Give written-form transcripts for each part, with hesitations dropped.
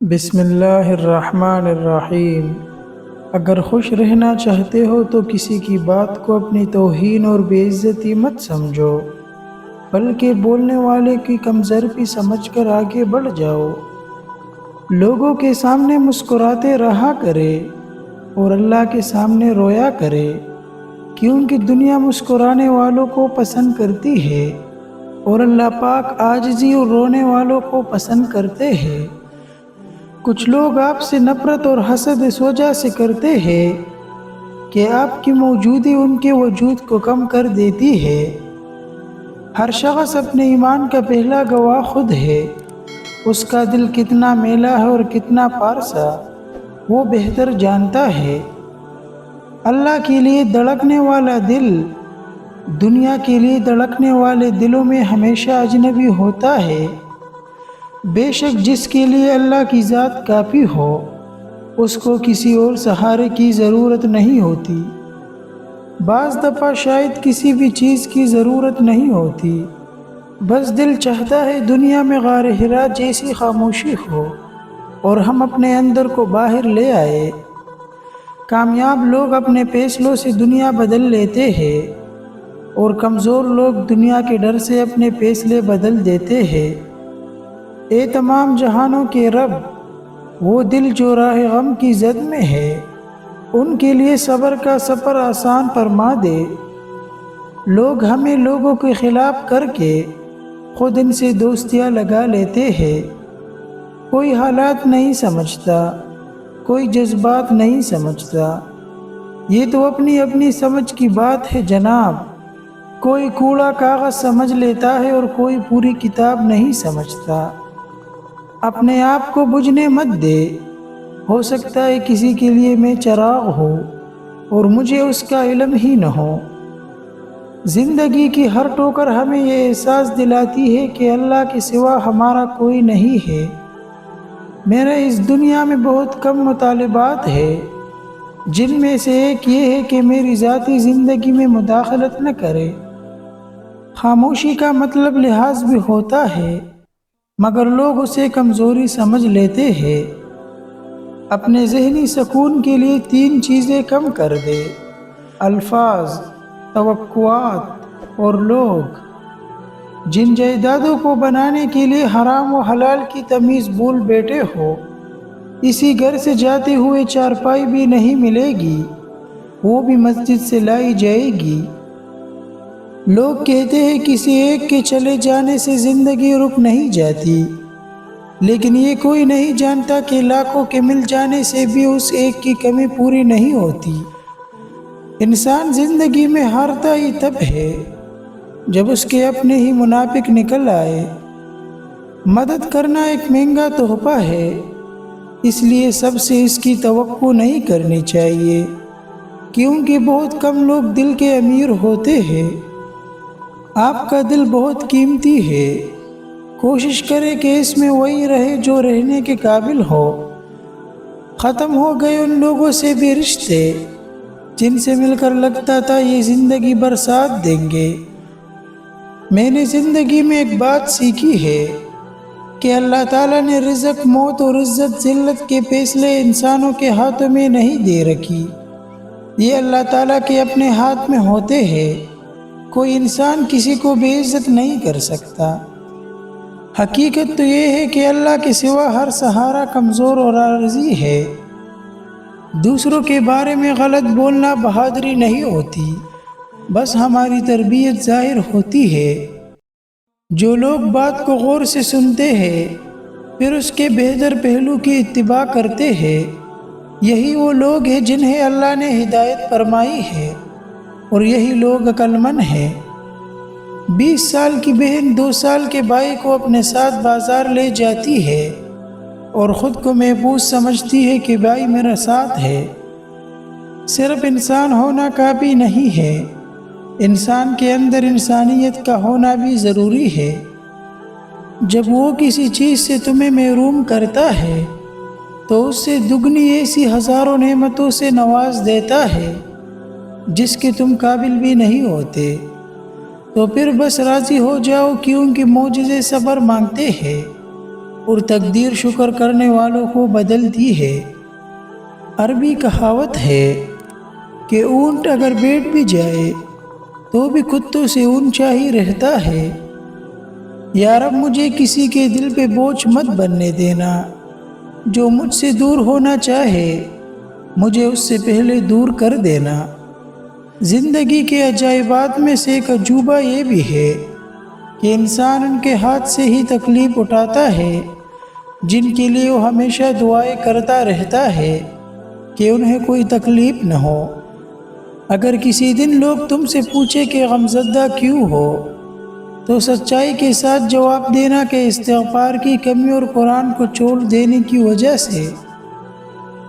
بسم اللہ الرحمن الرحیم۔ اگر خوش رہنا چاہتے ہو تو کسی کی بات کو اپنی توہین اور بے عزتی مت سمجھو، بلکہ بولنے والے کی کمزوری سمجھ کر آگے بڑھ جاؤ۔ لوگوں کے سامنے مسکراتے رہا کرے اور اللہ کے سامنے رویا کرے، کیونکہ دنیا مسکرانے والوں کو پسند کرتی ہے اور اللہ پاک عاجزی اور رونے والوں کو پسند کرتے ہیں۔ کچھ لوگ آپ سے نفرت اور حسد اس وجہ سے کرتے ہیں کہ آپ کی موجودگی ان کے وجود کو کم کر دیتی ہے۔ ہر شخص اپنے ایمان کا پہلا گواہ خود ہے۔ اس کا دل کتنا میلا ہے اور کتنا پارسا وہ بہتر جانتا ہے۔ اللہ کے لیے دھڑکنے والا دل دنیا کے لیے دھڑکنے والے دلوں میں ہمیشہ اجنبی ہوتا ہے۔ بے شک جس کے لیے اللہ کی ذات کافی ہو، اس کو کسی اور سہارے کی ضرورت نہیں ہوتی۔ بعض دفعہ شاید کسی بھی چیز کی ضرورت نہیں ہوتی، بس دل چاہتا ہے دنیا میں غار حرا جیسی خاموشی ہو اور ہم اپنے اندر کو باہر لے آئے۔ کامیاب لوگ اپنے فیصلوں سے دنیا بدل لیتے ہیں اور کمزور لوگ دنیا کے ڈر سے اپنے فیصلے بدل دیتے ہیں۔ اے تمام جہانوں کے رب، وہ دل جو راہ غم کی زد میں ہے، ان کے لیے صبر کا سفر آسان فرما دے۔ لوگ ہمیں لوگوں کے خلاف کر کے خود ان سے دوستیاں لگا لیتے ہیں۔ کوئی حالات نہیں سمجھتا، کوئی جذبات نہیں سمجھتا، یہ تو اپنی اپنی سمجھ کی بات ہے جناب۔ کوئی کوڑا کاغذ سمجھ لیتا ہے اور کوئی پوری کتاب نہیں سمجھتا۔ اپنے آپ کو بجھنے مت دے، ہو سکتا ہے کسی کے لیے میں چراغ ہوں اور مجھے اس کا علم ہی نہ ہو۔ زندگی کی ہر ٹھوکر ہمیں یہ احساس دلاتی ہے کہ اللہ کے سوا ہمارا کوئی نہیں ہے۔ میرے اس دنیا میں بہت کم مطالبات ہیں، جن میں سے ایک یہ ہے کہ میری ذاتی زندگی میں مداخلت نہ کرے۔ خاموشی کا مطلب لحاظ بھی ہوتا ہے، مگر لوگ اسے کمزوری سمجھ لیتے ہیں۔ اپنے ذہنی سکون کے لیے 3 چیزیں کم کر دے: الفاظ، توقعات اور لوگ۔ جن جائیدادوں کو بنانے کے لیے حرام و حلال کی تمیز بھول بیٹھے ہو، اسی گھر سے جاتے ہوئے چارپائی بھی نہیں ملے گی، وہ بھی مسجد سے لائی جائے گی۔ لوگ کہتے ہیں کسی ایک کے چلے جانے سے زندگی رک نہیں جاتی، لیکن یہ کوئی نہیں جانتا کہ لاکھوں کے مل جانے سے بھی اس ایک کی کمی پوری نہیں ہوتی۔ انسان زندگی میں ہارتا ہی تب ہے جب اس کے اپنے ہی منافق نکل آئے۔ مدد کرنا ایک مہنگا تحفہ ہے، اس لیے سب سے اس کی توقع نہیں کرنی چاہیے، کیونکہ بہت کم لوگ دل کے امیر ہوتے ہیں۔ آپ کا دل بہت قیمتی ہے، کوشش کرے کہ اس میں وہی رہے جو رہنے کے قابل ہو۔ ختم ہو گئے ان لوگوں سے بھی رشتے جن سے مل کر لگتا تھا یہ زندگی بھر ساتھ دیں گے۔ میں نے زندگی میں ایک بات سیکھی ہے کہ اللہ تعالیٰ نے رزق، موت اور عزت ذلت کے فیصلے انسانوں کے ہاتھوں میں نہیں دے رکھی، یہ اللہ تعالیٰ کے اپنے ہاتھ میں ہوتے ہیں۔ کوئی انسان کسی کو بے عزت نہیں کر سکتا۔ حقیقت تو یہ ہے کہ اللہ کے سوا ہر سہارا کمزور اور عاجز ہے۔ دوسروں کے بارے میں غلط بولنا بہادری نہیں ہوتی، بس ہماری تربیت ظاہر ہوتی ہے۔ جو لوگ بات کو غور سے سنتے ہیں پھر اس کے بہتر پہلو کی اتباع کرتے ہیں، یہی وہ لوگ ہیں جنہیں اللہ نے ہدایت فرمائی ہے، اور یہی لوگ عقل مند ہیں۔ 20 سال کی بہن 2 سال کے بھائی کو اپنے ساتھ بازار لے جاتی ہے اور خود کو محفوظ سمجھتی ہے کہ بھائی میرا ساتھ ہے۔ صرف انسان ہونا کافی نہیں ہے، انسان کے اندر انسانیت کا ہونا بھی ضروری ہے۔ جب وہ کسی چیز سے تمہیں محروم کرتا ہے تو اس سے دگنی ایسی ہزاروں نعمتوں سے نواز دیتا ہے جس کے تم قابل بھی نہیں ہوتے، تو پھر بس راضی ہو جاؤ، کیونکہ معجزے صبر مانگتے ہیں۔ اور تقدیر شکر کرنے والوں کو بدلتی ہے۔ عربی کہاوت ہے کہ اونٹ اگر بیٹھ بھی جائے تو بھی کتوں سے اونچا ہی رہتا ہے۔ یا رب مجھے کسی کے دل پہ بوجھ مت بننے دینا، جو مجھ سے دور ہونا چاہے مجھے اس سے پہلے دور کر دینا۔ زندگی کے عجائبات میں سے ایک عجوبہ یہ بھی ہے کہ انسان ان کے ہاتھ سے ہی تکلیف اٹھاتا ہے جن کے لیے وہ ہمیشہ دعائیں کرتا رہتا ہے کہ انہیں کوئی تکلیف نہ ہو۔ اگر کسی دن لوگ تم سے پوچھے کہ غمزدہ کیوں ہو تو سچائی کے ساتھ جواب دینا کہ استغفار کی کمی اور قرآن کو چھوڑ دینے کی وجہ سے۔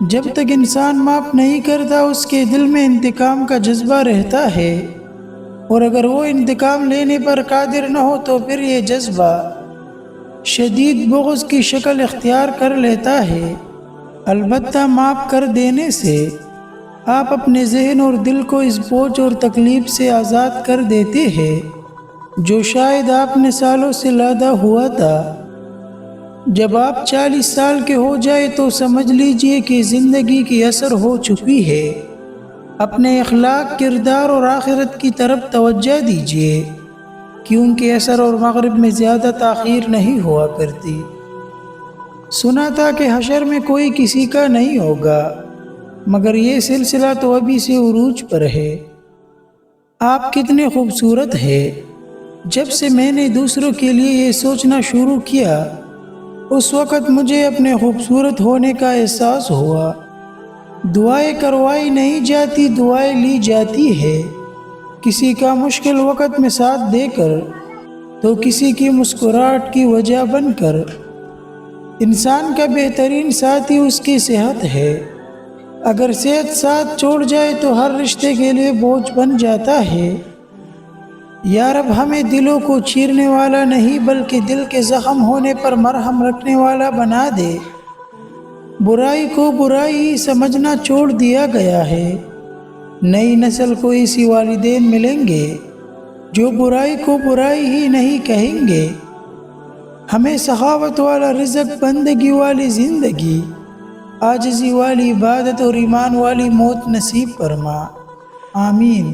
جب تک انسان معاف نہیں کرتا اس کے دل میں انتقام کا جذبہ رہتا ہے، اور اگر وہ انتقام لینے پر قادر نہ ہو تو پھر یہ جذبہ شدید بغض کی شکل اختیار کر لیتا ہے۔ البتہ معاف کر دینے سے آپ اپنے ذہن اور دل کو اس بوجھ اور تکلیف سے آزاد کر دیتے ہیں جو شاید آپ نے سالوں سے لادا ہوا تھا۔ جب آپ 40 سال کے ہو جائے تو سمجھ لیجئے کہ زندگی کی اثر ہو چکی ہے۔ اپنے اخلاق، کردار اور آخرت کی طرف توجہ دیجئے، کیونکہ اثر اور مغرب میں زیادہ تاخیر نہیں ہوا کرتی۔ سنا تھا کہ حشر میں کوئی کسی کا نہیں ہوگا، مگر یہ سلسلہ تو ابھی سے عروج پر ہے۔ آپ کتنے خوبصورت ہیں۔ جب سے میں نے دوسروں کے لیے یہ سوچنا شروع کیا اس وقت مجھے اپنے خوبصورت ہونے کا احساس ہوا۔ دعائیں کروائی نہیں جاتی، دعائیں لی جاتی ہے۔ کسی کا مشکل وقت میں ساتھ دے کر تو کسی کی مسکراہٹ کی وجہ بن کر۔ انسان کا بہترین ساتھی اس کی صحت ہے۔ اگر صحت ساتھ چھوڑ جائے تو ہر رشتے کے لیے بوجھ بن جاتا ہے۔ یا رب ہمیں دلوں کو چیرنے والا نہیں بلکہ دل کے زخم ہونے پر مرہم رکھنے والا بنا دے۔ برائی کو برائی ہی سمجھنا چھوڑ دیا گیا ہے۔ نئی نسل کو ایسی والدین ملیں گے جو برائی کو برائی ہی نہیں کہیں گے۔ ہمیں سخاوت والا رزق، بندگی والی زندگی، عاجزی والی عبادت اور ایمان والی موت نصیب فرما، آمین۔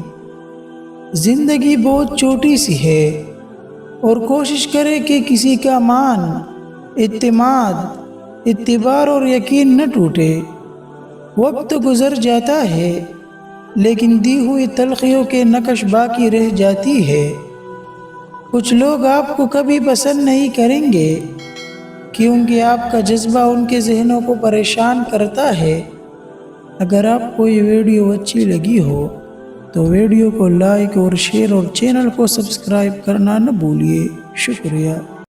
زندگی بہت چھوٹی سی ہے، اور کوشش کرے کہ کسی کا مان، اعتماد، اعتبار اور یقین نہ ٹوٹے۔ وقت گزر جاتا ہے لیکن دی ہوئی تلخیوں کے نقش باقی رہ جاتی ہے۔ کچھ لوگ آپ کو کبھی پسند نہیں کریں گے کیونکہ آپ کا جذبہ ان کے ذہنوں کو پریشان کرتا ہے۔ اگر آپ کو یہ ویڈیو اچھی لگی ہو تو ویڈیو کو لائک اور شیئر اور چینل کو سبسکرائب کرنا نہ بھولیے۔ شکریہ۔